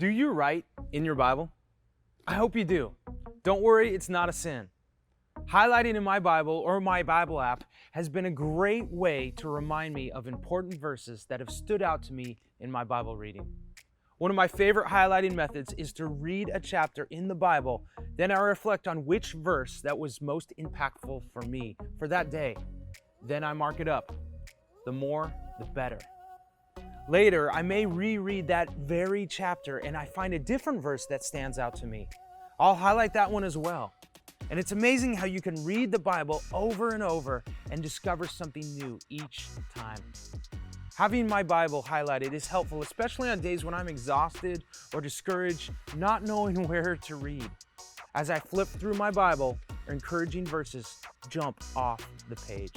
Do you write in your Bible? I hope you do. Don't worry, it's not a sin. Highlighting in my Bible or my Bible app has been a great way to remind me of important verses that have stood out to me in my Bible reading. One of my favorite highlighting methods is to read a chapter in the Bible, then I reflect on which verse that was most impactful for me for that day. Then I mark it up. The more, the better. Later, I may reread that very chapter and I find a different verse that stands out to me. I'll highlight that one as well. And it's amazing how you can read the Bible over and over and discover something new each time. Having my Bible highlighted is helpful, especially on days when I'm exhausted or discouraged, not knowing where to read. As I flip through my Bible, encouraging verses jump off the page.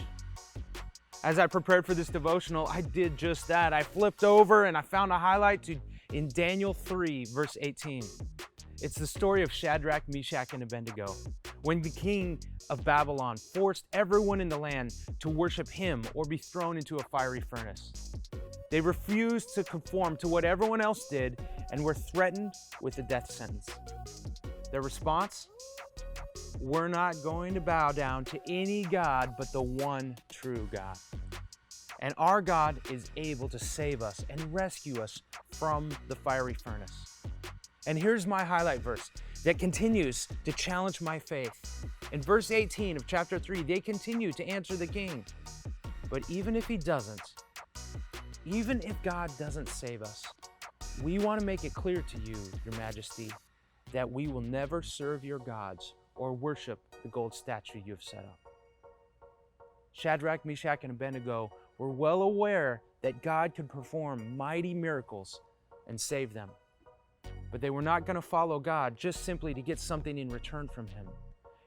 As I prepared for this devotional, I did just that. I flipped over and I found a highlight in Daniel 3, verse 18. It's the story of Shadrach, Meshach, and Abednego, when the king of Babylon forced everyone in the land to worship him or be thrown into a fiery furnace. They refused to conform to what everyone else did and were threatened with a death sentence. Their response? We're not going to bow down to any God but the one true God. And our God is able to save us and rescue us from the fiery furnace. And here's my highlight verse that continues to challenge my faith. In verse 18 of chapter 3, they continue to answer the king. But even if he doesn't, even if God doesn't save us, we want to make it clear to you, your majesty, that we will never serve your gods or worship the gold statue you have set up. Shadrach, Meshach, and Abednego were well aware that God could perform mighty miracles and save them. But they were not going to follow God just simply to get something in return from him.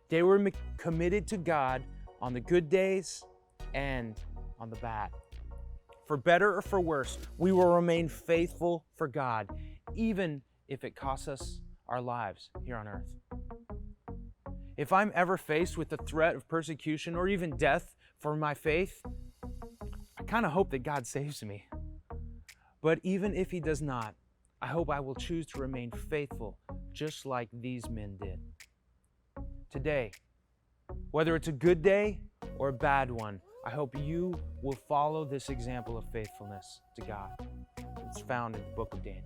They were committed to God on the good days and on the bad. For better or for worse, we will remain faithful for God, even if it costs us our lives here on earth. If I'm ever faced with the threat of persecution or even death for my faith, I kind of hope that God saves me. But even if he does not, I hope I will choose to remain faithful, just like these men did. Today, whether it's a good day or a bad one, I hope you will follow this example of faithfulness to God. It's found in the book of Daniel.